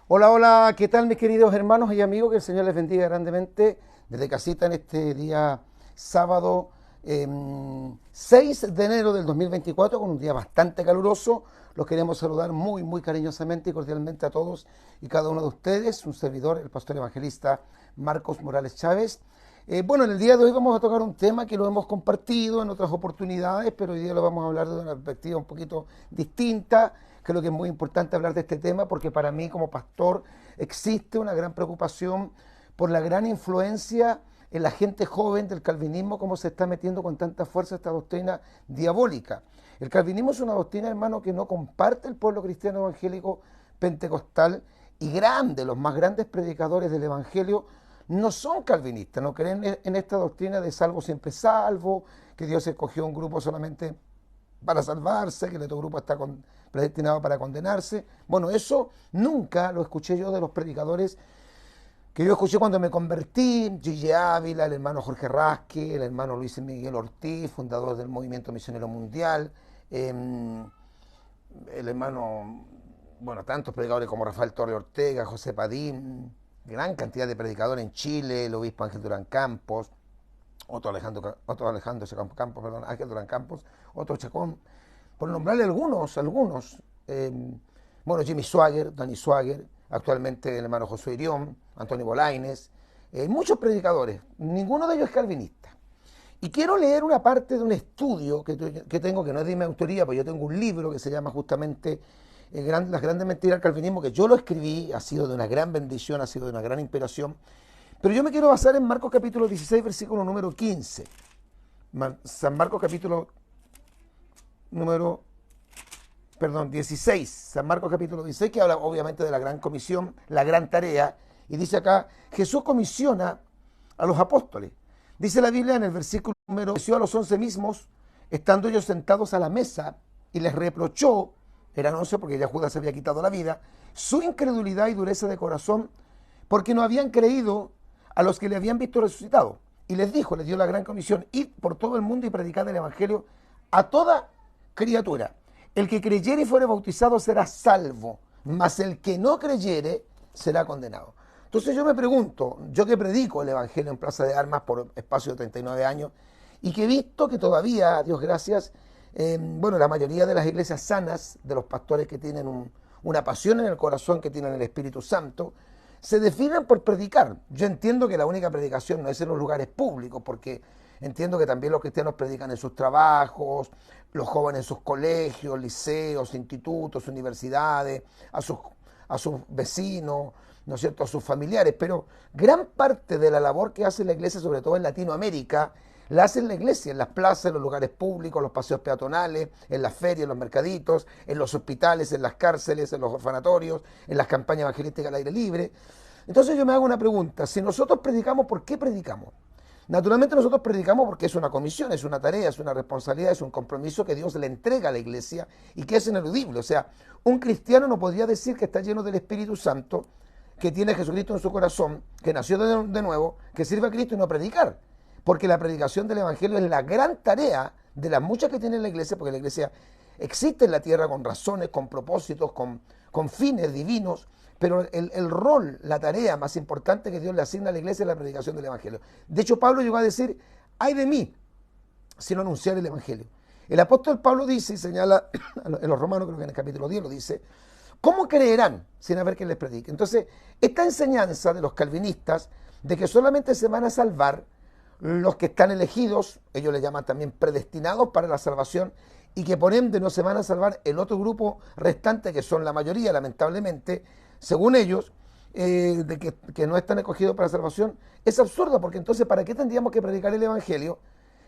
Hola, hola, ¿qué tal mis queridos hermanos y amigos? Que el Señor les bendiga grandemente desde casita en este día sábado 6 de enero del 2024, con un día bastante caluroso. Los queremos saludar muy, muy cariñosamente y cordialmente a todos y cada uno de ustedes. Un servidor, el pastor evangelista Marcos Morales Chávez. Bueno, en el día de hoy vamos a tocar un tema que lo hemos compartido en otras oportunidades, pero hoy día lo vamos a hablar de una perspectiva un poquito distinta. Creo que es muy importante hablar de este tema porque para mí como pastor existe una gran preocupación por la gran influencia en la gente joven del calvinismo, cómo se está metiendo con tanta fuerza esta doctrina diabólica. El calvinismo es una doctrina, hermano, que no comparte el pueblo cristiano evangélico pentecostal, y los más grandes predicadores del evangelio no son calvinistas, no creen en esta doctrina de salvo siempre salvo, que Dios escogió un grupo solamente para salvarse, que el otro grupo está predestinado para condenarse. Bueno, eso nunca lo escuché yo de los predicadores que yo escuché cuando me convertí: Gigi Ávila, el hermano Jorge Rasque, el hermano Luis Miguel Ortiz, fundador del Movimiento Misionero Mundial, el hermano, bueno, tantos predicadores como Rafael Torre Ortega, José Padín, gran cantidad de predicadores en Chile, el obispo Ángel Durán Campos, otro Alejandro Campos, perdón, Ángel Durán Campos, otro Chacón, por nombrarle algunos. eh, bueno, Jimmy Swaggart, Danny Swaggart, actualmente el hermano Josué Irión, Antonio Bolaines, muchos predicadores, ninguno de ellos es calvinista. Y quiero leer una parte de un estudio que tengo, que no es de mi autoría, pues yo tengo un libro que se llama justamente Las grandes mentiras del calvinismo, que yo lo escribí, ha sido de una gran bendición, ha sido de una gran inspiración, pero yo me quiero basar en Marcos capítulo 16, versículo número 15. San Marcos capítulo número, perdón, 16. San Marcos capítulo 16, que habla obviamente de la gran comisión, la gran tarea. Y dice acá, Jesús comisiona a los apóstoles. Dice la Biblia en el versículo número, a los 11 mismos, estando ellos sentados a la mesa, y les reprochó, eran 11 porque ya Judas se había quitado la vida, su incredulidad y dureza de corazón, porque no habían creído a los que le habían visto resucitado. Y les dijo, les dio la gran comisión: id por todo el mundo y predicad el evangelio a toda criatura. El que creyere y fuere bautizado será salvo, mas el que no creyere será condenado. Entonces yo me pregunto, yo que predico el evangelio en Plaza de Armas por espacio de 39 años, y que he visto que todavía, a Dios gracias, bueno, la mayoría de las iglesias sanas, de los pastores que tienen una pasión en el corazón, que tienen el Espíritu Santo, se definen por predicar. Yo entiendo que la única predicación no es en los lugares públicos, porque entiendo que también los cristianos predican en sus trabajos, los jóvenes en sus colegios, liceos, institutos, universidades, a sus vecinos, ¿no es cierto?, a sus familiares. Pero gran parte de la labor que hace la iglesia, sobre todo en Latinoamérica, la hace en la iglesia, en las plazas, en los lugares públicos, en los paseos peatonales, en las ferias, en los mercaditos, en los hospitales, en las cárceles, en los orfanatorios, en las campañas evangelísticas al aire libre. Entonces yo me hago una pregunta: si nosotros predicamos, ¿por qué predicamos? Naturalmente nosotros predicamos porque es una comisión, es una tarea, es una responsabilidad, es un compromiso que Dios le entrega a la iglesia y que es ineludible. O sea, un cristiano no podría decir que está lleno del Espíritu Santo, que tiene a Jesucristo en su corazón, que nació de nuevo, que sirve a Cristo y no predicar. Porque la predicación del Evangelio es la gran tarea de las muchas que tiene la iglesia, porque la iglesia existe en la tierra con razones, con propósitos, con fines divinos, pero el rol, la tarea más importante que Dios le asigna a la iglesia es la predicación del Evangelio. De hecho, Pablo llegó a decir: ay de mí si no anunciar el Evangelio. El apóstol Pablo dice y señala, en los Romanos, creo que en el capítulo 10 lo dice: ¿cómo creerán sin haber quien les predique? Entonces, esta enseñanza de los calvinistas de que solamente se van a salvar los que están elegidos, ellos le llaman también predestinados para la salvación, y que por ende no se van a salvar el otro grupo restante, que son la mayoría, lamentablemente, según ellos, que no están escogidos para la salvación, es absurdo, porque entonces, ¿para qué tendríamos que predicar el Evangelio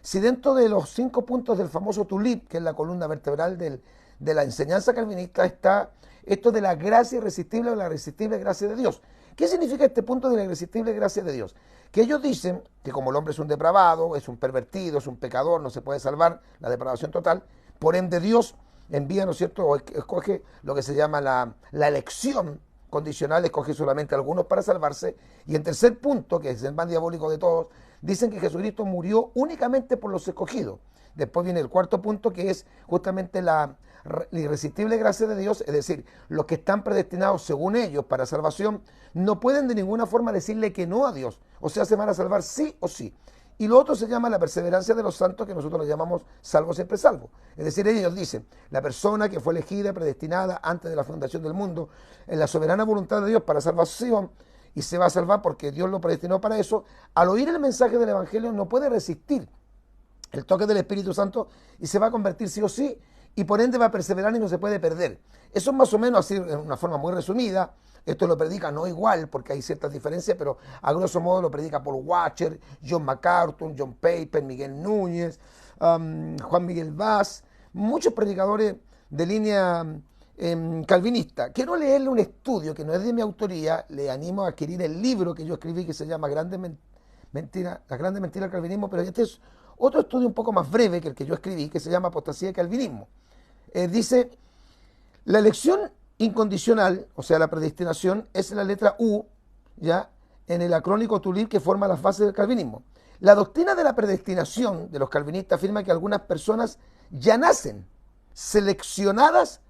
si dentro de los 5 puntos del famoso tulip, que es la columna vertebral de la enseñanza calvinista, está esto de la gracia irresistible o la irresistible gracia de Dios? ¿Qué significa este punto de la irresistible gracia de Dios? Que ellos dicen que como el hombre es un depravado, es un pervertido, es un pecador, no se puede salvar, la depravación total, por ende Dios envía, ¿no es cierto?, o escoge lo que se llama la elección condicional, escoge solamente a algunos para salvarse. Y en tercer punto, que es el más diabólico de todos, dicen que Jesucristo murió únicamente por los escogidos. Después viene el cuarto punto, que es justamente la la irresistible gracia de Dios, es decir, los que están predestinados según ellos para salvación, no pueden de ninguna forma decirle que no a Dios. O sea, se van a salvar sí o sí. Y lo otro se llama la perseverancia de los santos, que nosotros le llamamos salvo siempre salvo. Es decir, ellos dicen, la persona que fue elegida, predestinada antes de la fundación del mundo, en la soberana voluntad de Dios para salvación, y se va a salvar porque Dios lo predestinó para eso, al oír el mensaje del Evangelio no puede resistir el toque del Espíritu Santo y se va a convertir sí o sí, y por ende va a perseverar y no se puede perder. Eso es más o menos así, en una forma muy resumida. Esto lo predica no igual, porque hay ciertas diferencias, pero a grosso modo lo predica Paul Washer, John MacArthur, John Piper, Miguel Núñez, Juan Miguel Vaz, muchos predicadores de línea calvinista. Quiero leerle un estudio que no es de mi autoría, le animo a adquirir el libro que yo escribí que se llama Las grandes mentiras del calvinismo, pero este es otro estudio un poco más breve que el que yo escribí, que se llama Apostasía y Calvinismo. Dice, la elección incondicional, o sea, la predestinación, es la letra U, ya, en el acrónico Tulip que forma las bases del calvinismo. La doctrina de la predestinación de los calvinistas afirma que algunas personas ya nacen seleccionadas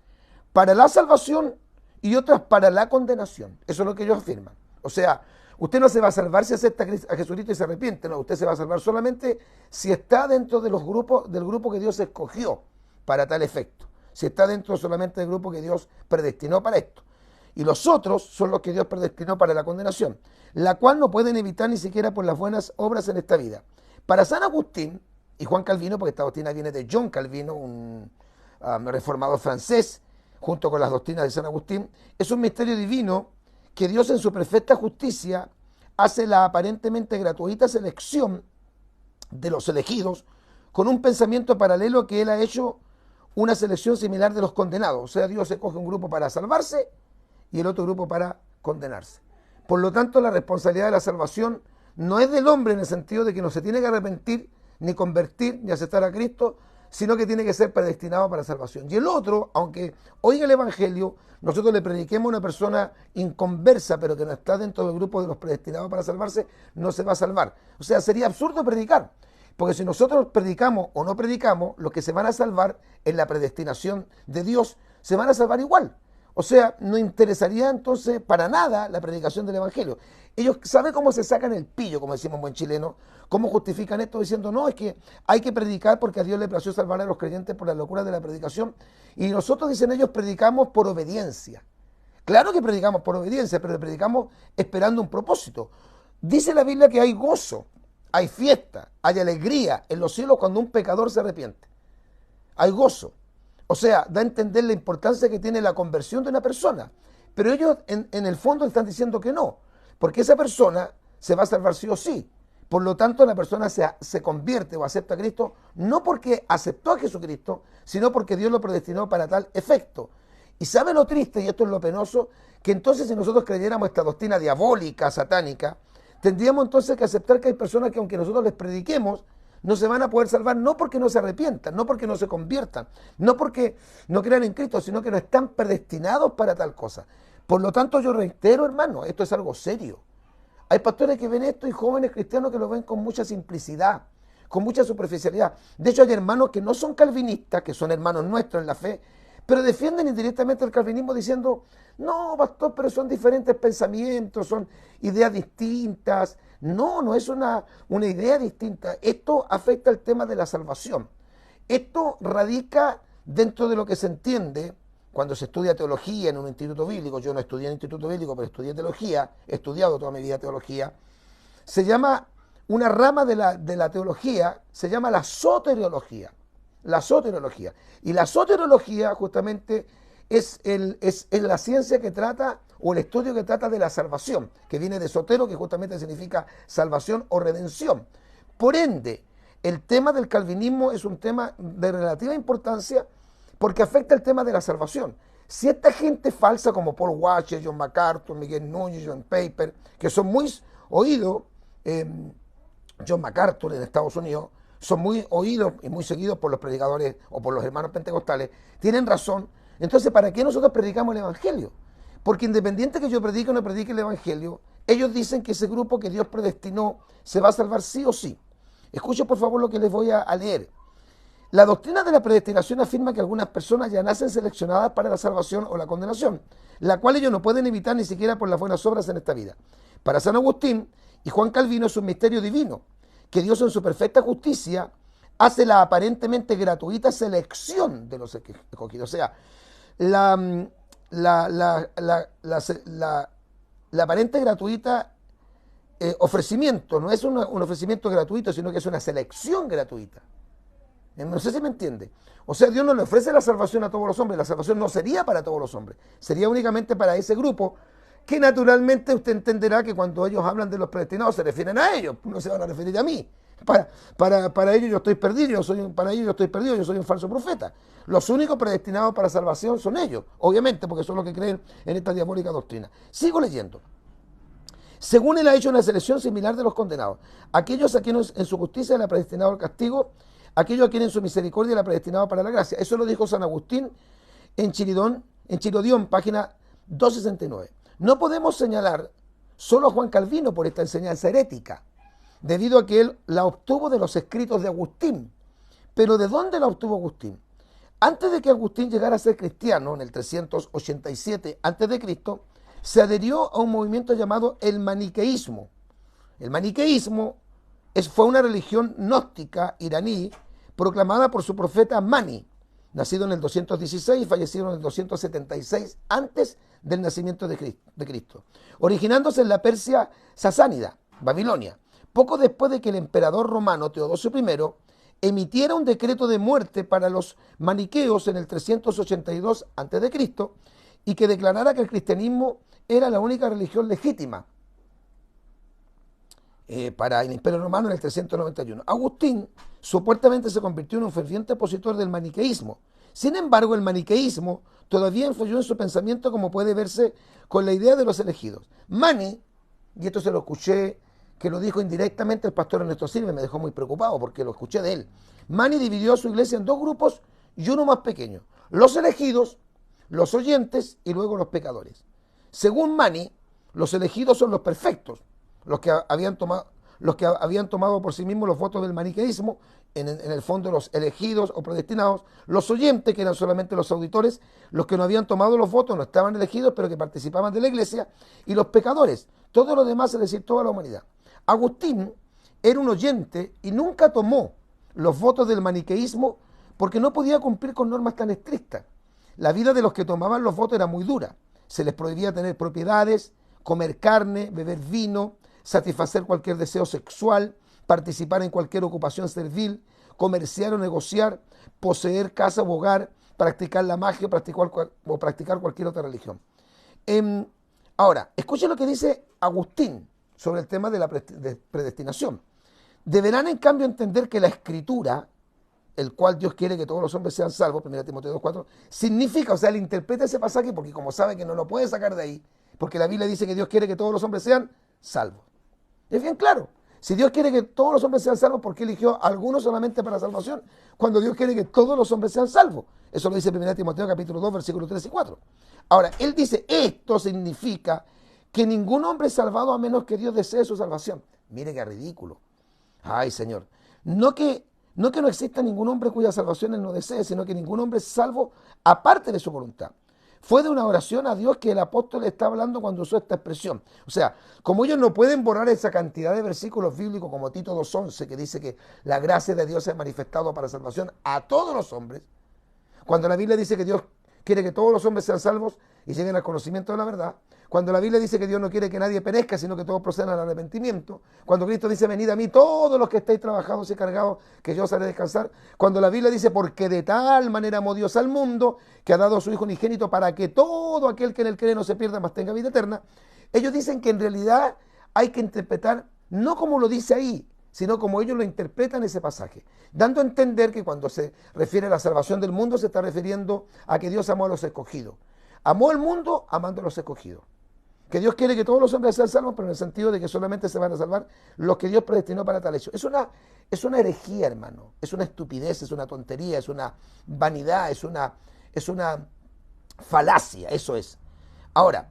para la salvación y otras para la condenación. Eso es lo que ellos afirman. O sea, usted no se va a salvar si acepta a Jesucristo y se arrepiente, no, usted se va a salvar solamente si está dentro de los grupos, del grupo que Dios escogió para tal efecto. Si está dentro solamente del grupo que Dios predestinó para esto. Y los otros son los que Dios predestinó para la condenación, la cual no pueden evitar ni siquiera por las buenas obras en esta vida. Para San Agustín y Juan Calvino, porque esta doctrina viene de John Calvino, un reformador francés, junto con las doctrinas de San Agustín, es un misterio divino que Dios en su perfecta justicia hace la aparentemente gratuita selección de los elegidos con un pensamiento paralelo que él ha hecho una selección similar de los condenados. O sea, Dios escoge un grupo para salvarse y el otro grupo para condenarse. Por lo tanto, la responsabilidad de la salvación no es del hombre en el sentido de que no se tiene que arrepentir, ni convertir, ni aceptar a Cristo, sino que tiene que ser predestinado para salvación. Y el otro, aunque oiga el Evangelio, nosotros le prediquemos a una persona inconversa, pero que no está dentro del grupo de los predestinados para salvarse, no se va a salvar. O sea, sería absurdo predicar. Porque si nosotros predicamos o no predicamos, los que se van a salvar en la predestinación de Dios se van a salvar igual. O sea, no interesaría entonces para nada la predicación del Evangelio. Ellos saben cómo se sacan el pillo, como decimos en buen chileno, cómo justifican esto diciendo, no, es que hay que predicar porque a Dios le plació salvar a los creyentes por la locura de la predicación. Y nosotros, dicen ellos, predicamos por obediencia. Claro que predicamos por obediencia, pero predicamos esperando un propósito. Dice la Biblia que hay gozo, hay fiesta, hay alegría en los cielos cuando un pecador se arrepiente. Hay gozo. O sea, da a entender la importancia que tiene la conversión de una persona. Pero ellos en el fondo están diciendo que no, porque esa persona se va a salvar sí o sí. Por lo tanto, la persona se convierte o acepta a Cristo no porque aceptó a Jesucristo, sino porque Dios lo predestinó para tal efecto. Y ¿sabe lo triste, y esto es lo penoso? Que entonces si nosotros creyéramos esta doctrina diabólica, satánica, tendríamos entonces que aceptar que hay personas que aunque nosotros les prediquemos, no se van a poder salvar, no porque no se arrepientan, no porque no se conviertan, no porque no crean en Cristo, sino que no están predestinados para tal cosa. Por lo tanto, yo reitero, hermano, esto es algo serio. Hay pastores que ven esto y jóvenes cristianos que lo ven con mucha simplicidad, con mucha superficialidad. De hecho, hay hermanos que no son calvinistas, que son hermanos nuestros en la fe, pero defienden indirectamente el calvinismo diciendo, no, pastor, pero son diferentes pensamientos, son ideas distintas. No, no es una idea distinta. Esto afecta el tema de la salvación. Esto radica dentro de lo que se entiende cuando se estudia teología en un instituto bíblico. Yo no estudié en instituto bíblico, pero estudié teología, he estudiado toda mi vida teología. Se llama, una rama de la teología, se llama la soteriología. La soteriología. Y la soteriología justamente es la ciencia que trata, o el estudio que trata de la salvación, que viene de sotero, que justamente significa salvación o redención. Por ende, el tema del calvinismo es un tema de relativa importancia porque afecta el tema de la salvación. Si esta gente falsa como Paul Washer, John MacArthur, Miguel Núñez, John Piper, que son muy oídos, John MacArthur en Estados Unidos, son muy oídos y muy seguidos por los predicadores o por los hermanos pentecostales, tienen razón. Entonces, ¿para qué nosotros predicamos el Evangelio? Porque independiente que yo predique o no predique el Evangelio, ellos dicen que ese grupo que Dios predestinó se va a salvar sí o sí. Escuchen por favor lo que les voy a leer. La doctrina de la predestinación afirma que algunas personas ya nacen seleccionadas para la salvación o la condenación, la cual ellos no pueden evitar ni siquiera por las buenas obras en esta vida. Para San Agustín y Juan Calvino es un misterio divino, que Dios en su perfecta justicia hace la aparentemente gratuita selección de los escogidos. O sea, la, la, la, la, la, la aparente gratuita ofrecimiento no es un ofrecimiento gratuito, sino que es una selección gratuita. No sé si me entiende. O sea, Dios no le ofrece la salvación a todos los hombres. La salvación no sería para todos los hombres. Sería únicamente para ese grupo que naturalmente usted entenderá que cuando ellos hablan de los predestinados se refieren a ellos. No se van a referir a mí. Para ellos yo estoy perdido. Para ellos yo estoy perdido. Yo soy un falso profeta. Los únicos predestinados para salvación son ellos. Obviamente, porque son los que creen en esta diabólica doctrina. Sigo leyendo. Según él ha hecho una selección similar de los condenados. Aquellos a quienes en su justicia le ha predestinado al castigo, aquellos a quienes en su misericordia le ha predestinado para la gracia. Eso lo dijo San Agustín en Chirodión, página 269. No podemos señalar solo a Juan Calvino por esta enseñanza herética, debido a que él la obtuvo de los escritos de Agustín. Pero ¿de dónde la obtuvo Agustín? Antes de que Agustín llegara a ser cristiano, en el 387 a.C., se adherió a un movimiento llamado el maniqueísmo. El maniqueísmo fue una religión gnóstica iraní proclamada por su profeta Mani, nacido en el 216 y fallecido en el 276 antes del nacimiento de Cristo, originándose en la Persia sasánida, Babilonia, poco después de que el emperador romano Teodosio I emitiera un decreto de muerte para los maniqueos en el 382 a.C. y que declarara que el cristianismo era la única religión legítima para el Imperio Romano en el 391. Agustín supuestamente se convirtió en un ferviente opositor del maniqueísmo. Sin embargo, el maniqueísmo todavía influyó en su pensamiento, como puede verse con la idea de los elegidos. Mani, y esto se lo escuché, que lo dijo indirectamente el pastor Ernesto Silva, me dejó muy preocupado porque lo escuché de él. Mani dividió a su iglesia en dos grupos y uno más pequeño: los elegidos, los oyentes y luego los pecadores. Según Mani, los elegidos son los perfectos, los que habían tomado por sí mismos los votos del maniqueísmo, en el fondo los elegidos o predestinados, los oyentes, que eran solamente los auditores, los que no habían tomado los votos, no estaban elegidos, pero que participaban de la iglesia, y los pecadores, todo lo demás, es decir, toda la humanidad. Agustín era un oyente y nunca tomó los votos del maniqueísmo porque no podía cumplir con normas tan estrictas. La vida de los que tomaban los votos era muy dura. Se les prohibía tener propiedades, comer carne, beber vino, satisfacer cualquier deseo sexual, participar en cualquier ocupación servil, comerciar o negociar, poseer casa o hogar, practicar la magia o practicar cualquier otra religión. Ahora, escuchen lo que dice Agustín sobre el tema de la predestinación. Deberán en cambio entender que la escritura, el cual Dios quiere que todos los hombres sean salvos, 1 Timoteo 2:4, significa, o sea, él interpreta ese pasaje porque como sabe que no lo puede sacar de ahí, porque la Biblia dice que Dios quiere que todos los hombres sean salvos. Es bien claro. Si Dios quiere que todos los hombres sean salvos, ¿por qué eligió a algunos solamente para salvación? Cuando Dios quiere que todos los hombres sean salvos. Eso lo dice 1 Timoteo capítulo 2, versículos 3 y 4. Ahora, él dice, esto significa que ningún hombre es salvado a menos que Dios desee su salvación. Mire qué ridículo. Ay, Señor. No que no exista ningún hombre cuya salvación él no desee, sino que ningún hombre es salvo aparte de su voluntad. Fue de una oración a Dios que el apóstol está hablando cuando usó esta expresión. O sea, como ellos no pueden borrar esa cantidad de versículos bíblicos como Tito 2:11, que dice que la gracia de Dios se ha manifestado para salvación a todos los hombres, cuando la Biblia dice que Dios quiere que todos los hombres sean salvos y lleguen al conocimiento de la verdad, cuando la Biblia dice que Dios no quiere que nadie perezca, sino que todos procedan al arrepentimiento, cuando Cristo dice, venid a mí todos los que estéis trabajados y cargados, que yo os haré descansar, cuando la Biblia dice, porque de tal manera amó Dios al mundo, que ha dado a su Hijo unigénito para que todo aquel que en él cree no se pierda, mas tenga vida eterna, ellos dicen que en realidad hay que interpretar, no como lo dice ahí, sino como ellos lo interpretan ese pasaje, dando a entender que cuando se refiere a la salvación del mundo se está refiriendo a que Dios amó a los escogidos. Amó al mundo amando a los escogidos. Que Dios quiere que todos los hombres sean salvos, pero en el sentido de que solamente se van a salvar los que Dios predestinó para tal hecho. Es una herejía, hermano. Es una estupidez, es una tontería, es una vanidad, es una falacia, eso es. Ahora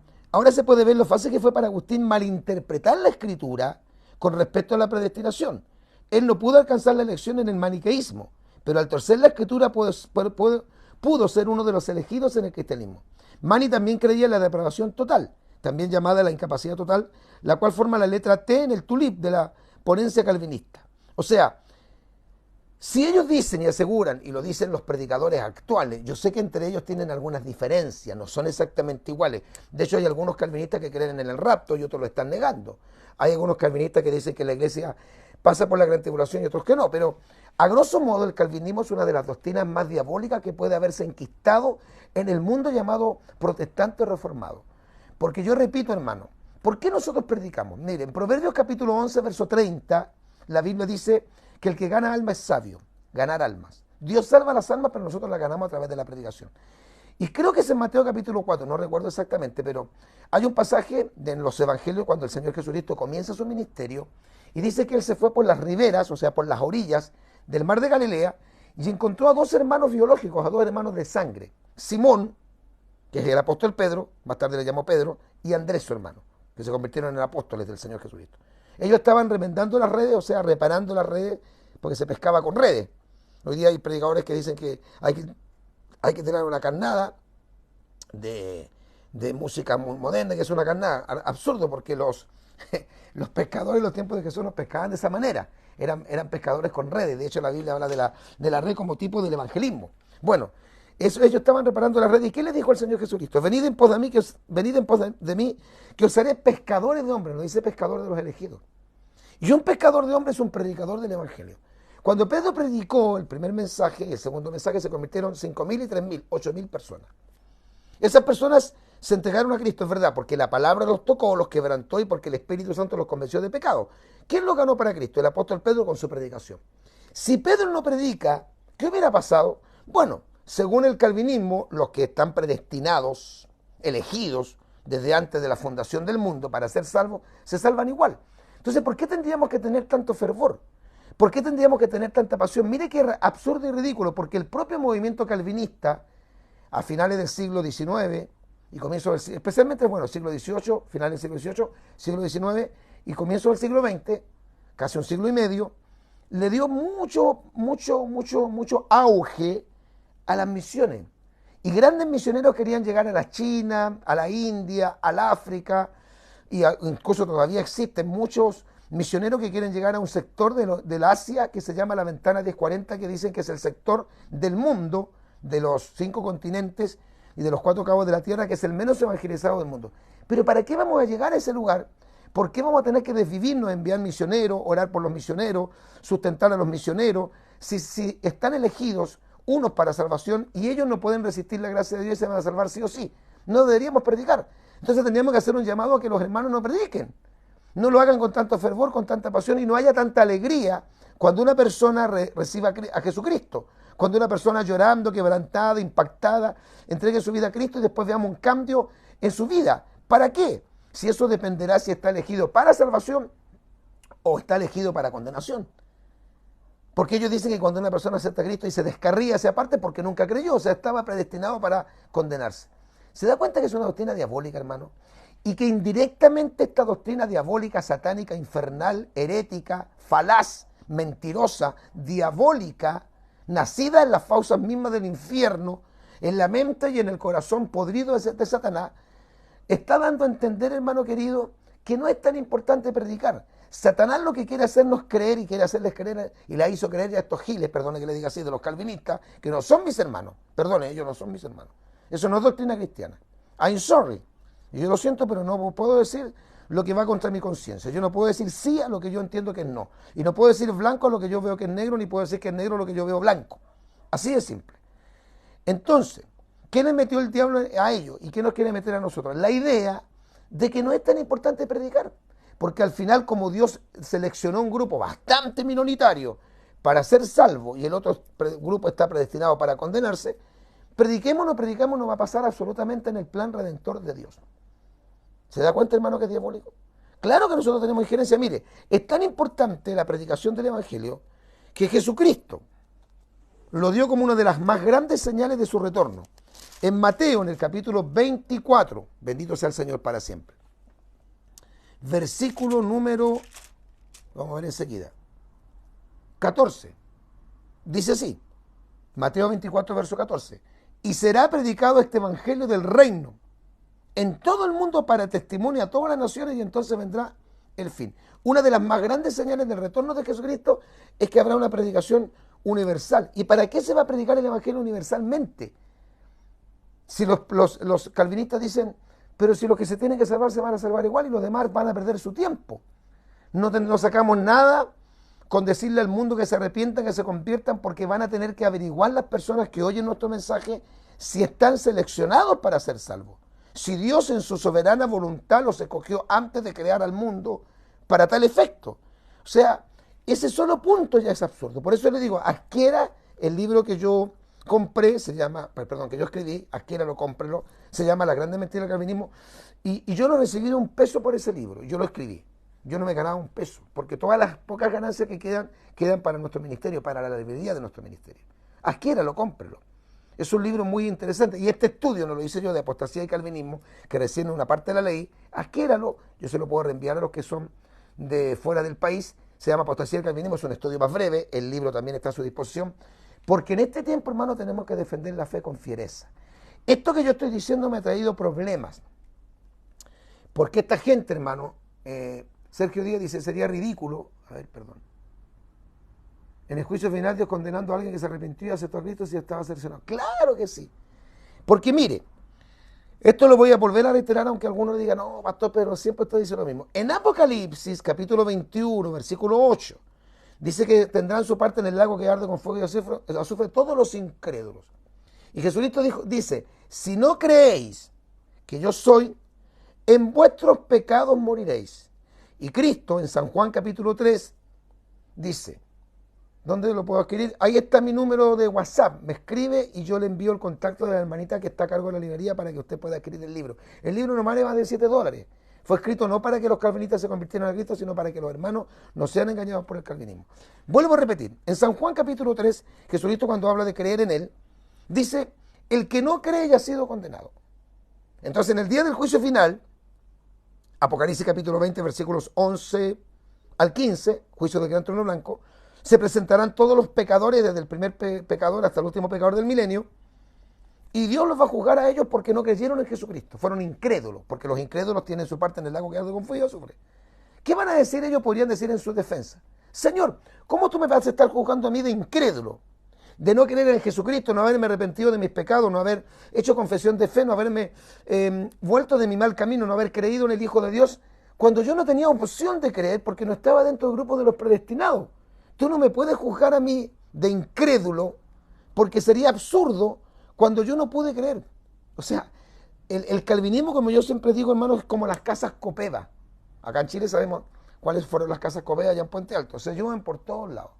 se puede ver lo fácil que fue para Agustín malinterpretar la Escritura con respecto a la predestinación. Él no pudo alcanzar la elección en el maniqueísmo, pero al torcer la escritura pudo ser uno de los elegidos en el cristianismo. Mani también creía en la depravación total, también llamada la incapacidad total, la cual forma la letra T en el tulip de la ponencia calvinista. O sea, si ellos dicen y aseguran, y lo dicen los predicadores actuales, yo sé que entre ellos tienen algunas diferencias, no son exactamente iguales. De hecho, hay algunos calvinistas que creen en el rapto y otros lo están negando. Hay algunos calvinistas que dicen que la iglesia pasa por la gran tribulación y otros que no. Pero a grosso modo el calvinismo es una de las doctrinas más diabólicas que puede haberse enquistado en el mundo llamado protestante reformado. Porque yo repito, hermano, ¿por qué nosotros predicamos? Miren, en Proverbios capítulo 11, verso 30, la Biblia dice que el que gana alma es sabio, ganar almas. Dios salva las almas, pero nosotros las ganamos a través de la predicación. Y creo que es en Mateo capítulo 4, no recuerdo exactamente, pero hay un pasaje en los evangelios cuando el Señor Jesucristo comienza su ministerio y dice que Él se fue por las riberas, o sea, por las orillas del mar de Galilea y encontró a dos hermanos biológicos, a dos hermanos de sangre. Simón, que es el apóstol Pedro, más tarde le llamó Pedro, y Andrés, su hermano, que se convirtieron en apóstoles del Señor Jesucristo. Ellos estaban remendando las redes, o sea, reparando las redes, porque se pescaba con redes. Hoy día hay predicadores que dicen que hay que tener una carnada de música muy moderna, que es una carnada. Absurdo, porque los pescadores en los tiempos de Jesús nos pescaban de esa manera. Eran pescadores con redes. De hecho, la Biblia habla de la red como tipo del evangelismo. Bueno, ellos estaban reparando las redes. ¿Y qué les dijo el Señor Jesucristo? Venid en pos de mí, que os haré pescadores de hombres. No dice pescador de los elegidos. Y un pescador de hombres es un predicador del evangelio. Cuando Pedro predicó el primer mensaje y el segundo mensaje, se convirtieron 5.000 y 3.000, 8.000 personas. Esas personas se entregaron a Cristo, es verdad, porque la palabra los tocó, los quebrantó y porque el Espíritu Santo los convenció de pecado. ¿Quién lo ganó para Cristo? El apóstol Pedro con su predicación. Si Pedro no predica, ¿qué hubiera pasado? Bueno, según el calvinismo, los que están predestinados, elegidos desde antes de la fundación del mundo para ser salvos, se salvan igual. Entonces, ¿por qué tendríamos que tener tanto fervor? ¿Por qué tendríamos que tener tanta pasión? Mire qué absurdo y ridículo, porque el propio movimiento calvinista, a finales del siglo XIX y comienzo del especialmente, bueno, siglo XVIII, finales del siglo XVIII, siglo XIX y comienzo del siglo XX, casi un siglo y medio, le dio mucho auge a las misiones. Y grandes misioneros querían llegar a la China, a la India, al África, y incluso todavía existen muchos misioneros que quieren llegar a un sector del Asia que se llama la Ventana 1040, que dicen que es el sector del mundo, de los 5 continentes y de los 4 cabos de la tierra, que es el menos evangelizado del mundo. Pero ¿para qué vamos a llegar a ese lugar? ¿Por qué vamos a tener que desvivirnos, enviar misioneros, orar por los misioneros, sustentar a los misioneros, si están elegidos unos para salvación y ellos no pueden resistir la gracia de Dios y se van a salvar sí o sí? No deberíamos predicar. Entonces tendríamos que hacer un llamado a que los hermanos no prediquen. No lo hagan con tanto fervor, con tanta pasión y no haya tanta alegría cuando una persona reciba a Jesucristo. Cuando una persona llorando, quebrantada, impactada, entregue su vida a Cristo y después veamos un cambio en su vida. ¿Para qué? Si eso dependerá si está elegido para salvación o está elegido para condenación. Porque ellos dicen que cuando una persona acepta a Cristo y se descarría hacia aparte porque nunca creyó, o sea, estaba predestinado para condenarse. ¿Se da cuenta que es una doctrina diabólica, hermano? Y que indirectamente esta doctrina diabólica, satánica, infernal, herética, falaz, mentirosa, diabólica, nacida en las fauces mismas del infierno, en la mente y en el corazón podrido de Satanás, está dando a entender, hermano querido, que no es tan importante predicar. Satanás lo que quiere hacernos creer y quiere hacerles creer, y la hizo creer a estos giles, perdone que le diga así, de los calvinistas, que no son mis hermanos. Perdone, ellos no son mis hermanos. Eso no es doctrina cristiana. I'm sorry. Y yo lo siento, pero no puedo decir lo que va contra mi conciencia. Yo no puedo decir sí a lo que yo entiendo que es no. Y no puedo decir blanco a lo que yo veo que es negro, ni puedo decir que es negro a lo que yo veo blanco. Así de simple. Entonces, ¿qué le metió el diablo a ellos? ¿Y qué nos quiere meter a nosotros? La idea de que no es tan importante predicar. Porque al final, como Dios seleccionó un grupo bastante minoritario para ser salvo y el otro grupo está predestinado para condenarse, prediquemos o no predicamos, no va a pasar absolutamente en el plan redentor de Dios. ¿Se da cuenta, hermano, que es diabólico? Claro que nosotros tenemos injerencia. Mire, es tan importante la predicación del Evangelio que Jesucristo lo dio como una de las más grandes señales de su retorno. En Mateo, en el capítulo 24, bendito sea el Señor para siempre. Versículo número, vamos a ver enseguida, 14. Dice así: Mateo 24, verso 14. Y será predicado este evangelio del reino en todo el mundo para testimonio a todas las naciones y entonces vendrá el fin. Una de las más grandes señales del retorno de Jesucristo es que habrá una predicación universal. ¿Y para qué se va a predicar el evangelio universalmente? Si los calvinistas dicen, pero si los que se tienen que salvar se van a salvar igual y los demás van a perder su tiempo. No sacamos nada con decirle al mundo que se arrepientan, que se conviertan, porque van a tener que averiguar las personas que oyen nuestro mensaje si están seleccionados para ser salvos. Si Dios en su soberana voluntad los escogió antes de crear al mundo para tal efecto. O sea, ese solo punto ya es absurdo. Por eso le digo, adquiera el libro que yo compré, que yo escribí, adquiéralo, cómprelo, se llama La Grande Mentira del Calvinismo, y yo no recibí un peso por ese libro, yo lo escribí. Yo no me ganaba un peso, porque todas las pocas ganancias que quedan para nuestro ministerio, para la librería de nuestro ministerio. Adquiéralo, cómprelo. Es un libro muy interesante. Y este estudio, no lo hice yo, de apostasía y calvinismo, que recién es una parte de la ley, adquiéralo. Yo se lo puedo reenviar a los que son de fuera del país. Se llama Apostasía y Calvinismo, es un estudio más breve. El libro también está a su disposición. Porque en este tiempo, hermano, tenemos que defender la fe con fiereza. Esto que yo estoy diciendo me ha traído problemas. Porque esta gente, hermano, Sergio Díaz dice, sería ridículo. En el juicio final, Dios condenando a alguien que se arrepintió y aceptó a Cristo si estaba cercenado. Claro que sí. Porque mire, esto lo voy a volver a reiterar, aunque algunos digan, no, pastor, pero siempre estoy diciendo lo mismo. En Apocalipsis, capítulo 21, versículo 8, dice que tendrán su parte en el lago que arde con fuego y azufre todos los incrédulos. Y Jesucristo dice, si no creéis que yo soy, en vuestros pecados moriréis. Y Cristo, en San Juan capítulo 3, dice, ¿dónde lo puedo adquirir? Ahí está mi número de WhatsApp. Me escribe y yo le envío el contacto de la hermanita que está a cargo de la librería para que usted pueda adquirir el libro. El libro normal es más de $7. Fue escrito no para que los calvinistas se convirtieran a Cristo, sino para que los hermanos no sean engañados por el calvinismo. Vuelvo a repetir. En San Juan capítulo 3, Jesucristo cuando habla de creer en Él, dice, el que no cree ya ha sido condenado. Entonces en el día del juicio final, Apocalipsis capítulo 20, versículos 11 al 15, juicio del gran trono blanco, se presentarán todos los pecadores, desde el primer pecador hasta el último pecador del milenio, y Dios los va a juzgar a ellos porque no creyeron en Jesucristo, fueron incrédulos, porque los incrédulos tienen su parte en el lago que arde con fuego y azufre. ¿Qué van a decir ellos? Podrían decir en su defensa, Señor, ¿cómo tú me vas a estar juzgando a mí de incrédulo? De no creer en Jesucristo, no haberme arrepentido de mis pecados, no haber hecho confesión de fe, no haberme vuelto de mi mal camino, no haber creído en el Hijo de Dios, cuando yo no tenía opción de creer porque no estaba dentro del grupo de los predestinados. Tú no me puedes juzgar a mí de incrédulo porque sería absurdo cuando yo no pude creer. O sea, el calvinismo, como yo siempre digo, hermano, es como las casas Copeva. Acá en Chile sabemos cuáles fueron las casas Copeva allá en Puente Alto. Se llevan por todos lados.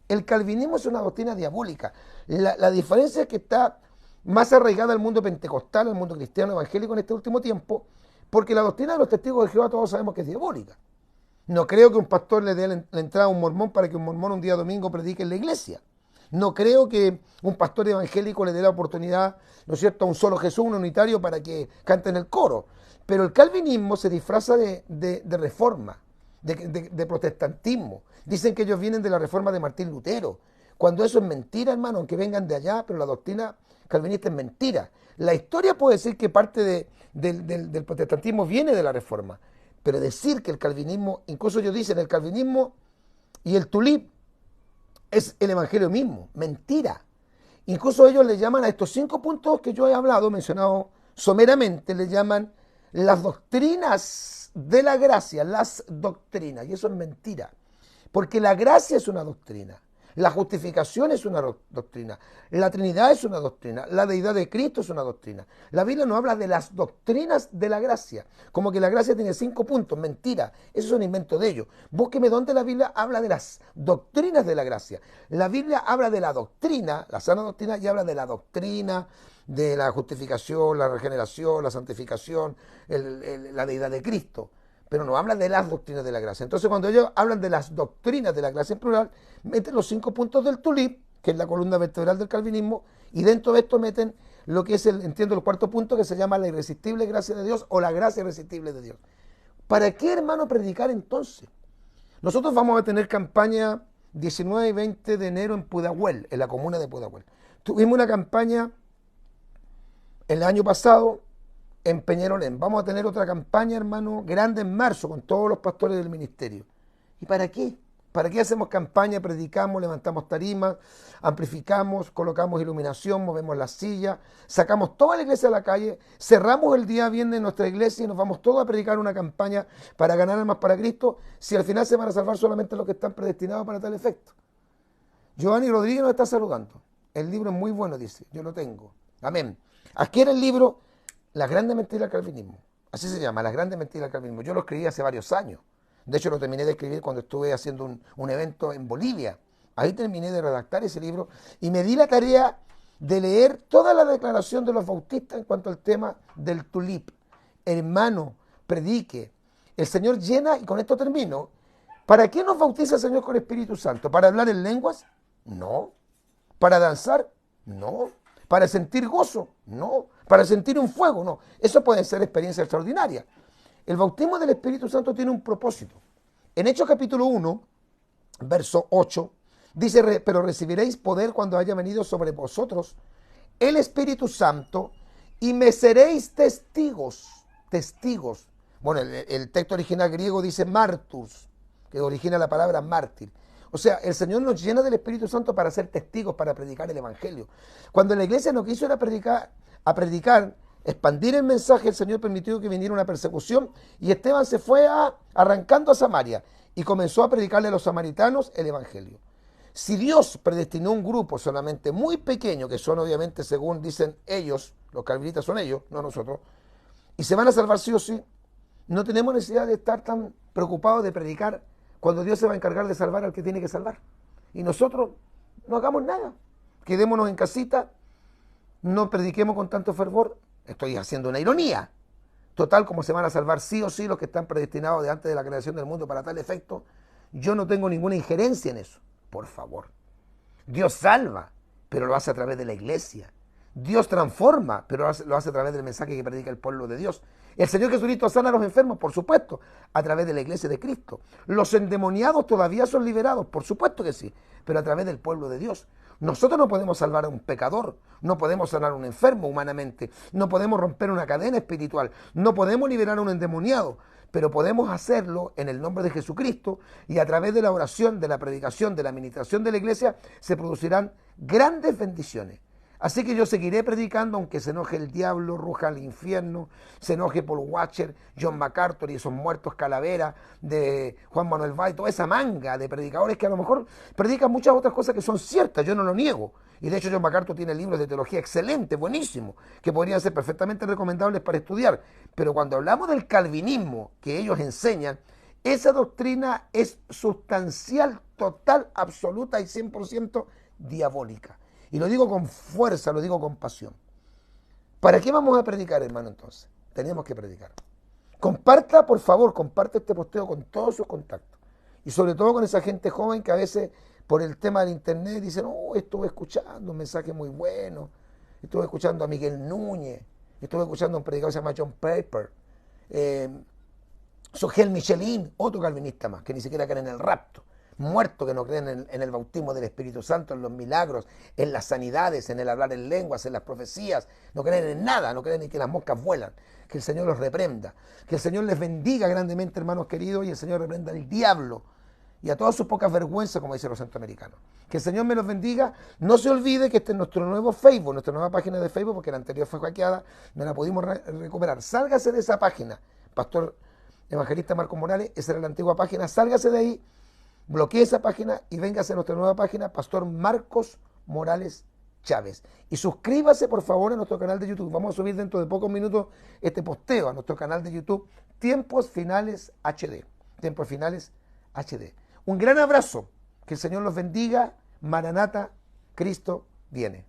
El calvinismo es una doctrina diabólica. La diferencia es que está más arraigada al mundo pentecostal, al mundo cristiano evangélico en este último tiempo, porque la doctrina de los testigos de Jehová todos sabemos que es diabólica. No creo que un pastor le dé la entrada a un mormón para que un mormón un día domingo predique en la iglesia. No creo que un pastor evangélico le dé la oportunidad, ¿no es cierto?, a un solo Jesús, un unitario, para que cante en el coro. Pero el calvinismo se disfraza de reforma, de protestantismo. Dicen que ellos vienen de la reforma de Martín Lutero, cuando eso es mentira, hermano, aunque vengan de allá, pero la doctrina calvinista es mentira. La historia puede decir que parte del protestantismo viene de la reforma, pero decir que el calvinismo, incluso ellos dicen el calvinismo y el tulip es el evangelio mismo, mentira. Incluso ellos le llaman a estos 5 puntos que yo he hablado, mencionado someramente, le llaman las doctrinas de la gracia, las doctrinas, y eso es mentira. Porque la gracia es una doctrina, la justificación es una doctrina, la Trinidad es una doctrina, la deidad de Cristo es una doctrina. La Biblia no habla de las doctrinas de la gracia, como que la gracia tiene 5 puntos, mentira, eso es un invento de ellos. Búsqueme dónde la Biblia habla de las doctrinas de la gracia. La Biblia habla de la doctrina, la sana doctrina, y habla de la doctrina de la justificación, la regeneración, la santificación, la deidad de Cristo. Pero no hablan de las doctrinas de la gracia. Entonces, cuando ellos hablan de las doctrinas de la gracia en plural, meten los 5 puntos del tulip, que es la columna vertebral del calvinismo, y dentro de esto meten lo que es el 4º punto, que se llama la irresistible gracia de Dios o la gracia irresistible de Dios. ¿Para qué, hermano, predicar entonces? Nosotros vamos a tener campaña 19 y 20 de enero en Pudahuel, en la comuna de Pudahuel. Tuvimos una campaña el año pasado en Peñalolén. Vamos a tener otra campaña, hermano, grande en marzo con todos los pastores del ministerio. ¿Y para qué? ¿Para qué hacemos campaña? Predicamos, levantamos tarimas, amplificamos, colocamos iluminación, movemos las sillas, sacamos toda la iglesia a la calle, cerramos el día viernes nuestra iglesia y nos vamos todos a predicar una campaña para ganar almas para Cristo, si al final se van a salvar solamente los que están predestinados para tal efecto? Giovanni Rodríguez nos está saludando. El libro es muy bueno, dice. Yo lo tengo. Amén. Adquiere el libro Las grandes mentiras del calvinismo. Así se llama, Las grandes mentiras del calvinismo. Yo lo escribí hace varios años. De hecho, lo terminé de escribir cuando estuve haciendo un evento en Bolivia. Ahí terminé de redactar ese libro y me di la tarea de leer toda la declaración de los bautistas en cuanto al tema del tulip. Hermano, predique. El Señor llena, y con esto termino, ¿para qué nos bautiza el Señor con Espíritu Santo? ¿Para hablar en lenguas? No. ¿Para danzar? No. ¿Para sentir gozo? No. ¿Para sentir un fuego? No. Eso puede ser experiencia extraordinaria. El bautismo del Espíritu Santo tiene un propósito. En Hechos capítulo 1, verso 8, dice, pero recibiréis poder cuando haya venido sobre vosotros el Espíritu Santo y me seréis testigos. Testigos. Bueno, el texto original griego dice martus, que origina la palabra mártir. O sea, el Señor nos llena del Espíritu Santo para ser testigos, para predicar el Evangelio. Cuando la iglesia no quiso ir a predicar, expandir el mensaje, el Señor permitió que viniera una persecución y Esteban se fue arrancando a Samaria y comenzó a predicarle a los samaritanos el Evangelio. Si Dios predestinó un grupo solamente muy pequeño, que son obviamente según dicen ellos, los calvinistas son ellos, no nosotros, y se van a salvar sí o sí, no tenemos necesidad de estar tan preocupados de predicar cuando Dios se va a encargar de salvar al que tiene que salvar. Y nosotros no hagamos nada, quedémonos en casita, no prediquemos con tanto fervor. Estoy haciendo una ironía. Total, como se van a salvar sí o sí los que están predestinados de antes de la creación del mundo para tal efecto, yo no tengo ninguna injerencia en eso. Por favor. Dios salva, pero lo hace a través de la iglesia. Dios transforma, pero lo hace a través del mensaje que predica el pueblo de Dios. El Señor Jesucristo sana a los enfermos, por supuesto, a través de la iglesia de Cristo. Los endemoniados todavía son liberados, por supuesto que sí, pero a través del pueblo de Dios. Nosotros no podemos salvar a un pecador, no podemos sanar a un enfermo humanamente, no podemos romper una cadena espiritual, no podemos liberar a un endemoniado, pero podemos hacerlo en el nombre de Jesucristo y a través de la oración, de la predicación, de la administración de la iglesia se producirán grandes bendiciones. Así que yo seguiré predicando aunque se enoje el diablo, ruja al infierno, se enoje Paul Washer, John MacArthur y esos muertos calaveras de Juan Manuel Valls, toda esa manga de predicadores que a lo mejor predican muchas otras cosas que son ciertas, yo no lo niego. Y de hecho John MacArthur tiene libros de teología excelentes, buenísimos, que podrían ser perfectamente recomendables para estudiar. Pero cuando hablamos del calvinismo que ellos enseñan, esa doctrina es sustancial, total, absoluta y 100% diabólica. Y lo digo con fuerza, lo digo con pasión. ¿Para qué vamos a predicar, hermano, entonces? Tenemos que predicar. Comparta, por favor, comparte este posteo con todos sus contactos. Y sobre todo con esa gente joven que a veces, por el tema del internet, dicen, oh, estuve escuchando un mensaje muy bueno, estuve escuchando a Miguel Núñez, estuve escuchando a un predicador que se llama John Piper, Sogel Michelin, otro calvinista más, que ni siquiera creen en el rapto. Muertos que no creen en el bautismo del Espíritu Santo, en los milagros, en las sanidades, en el hablar en lenguas, en las profecías, no creen en nada, no creen ni que las moscas vuelan, que el Señor los reprenda, que el Señor les bendiga grandemente, hermanos queridos, y el Señor reprenda al diablo y a todas sus pocas vergüenzas, como dicen los centroamericanos. Que el Señor me los bendiga. No se olvide que este es nuestro nuevo Facebook, nuestra nueva página de Facebook, porque la anterior fue hackeada, no la pudimos recuperar. Sálgase de esa página, Pastor Evangelista Marcos Morales, esa era la antigua página, sálgase de ahí, bloquee esa página y véngase a nuestra nueva página, Pastor Marcos Morales Chávez. Y suscríbase, por favor, a nuestro canal de YouTube. Vamos a subir dentro de pocos minutos este posteo a nuestro canal de YouTube, Tiempos Finales HD. Tiempos Finales HD. Un gran abrazo. Que el Señor los bendiga. Maranata, Cristo viene.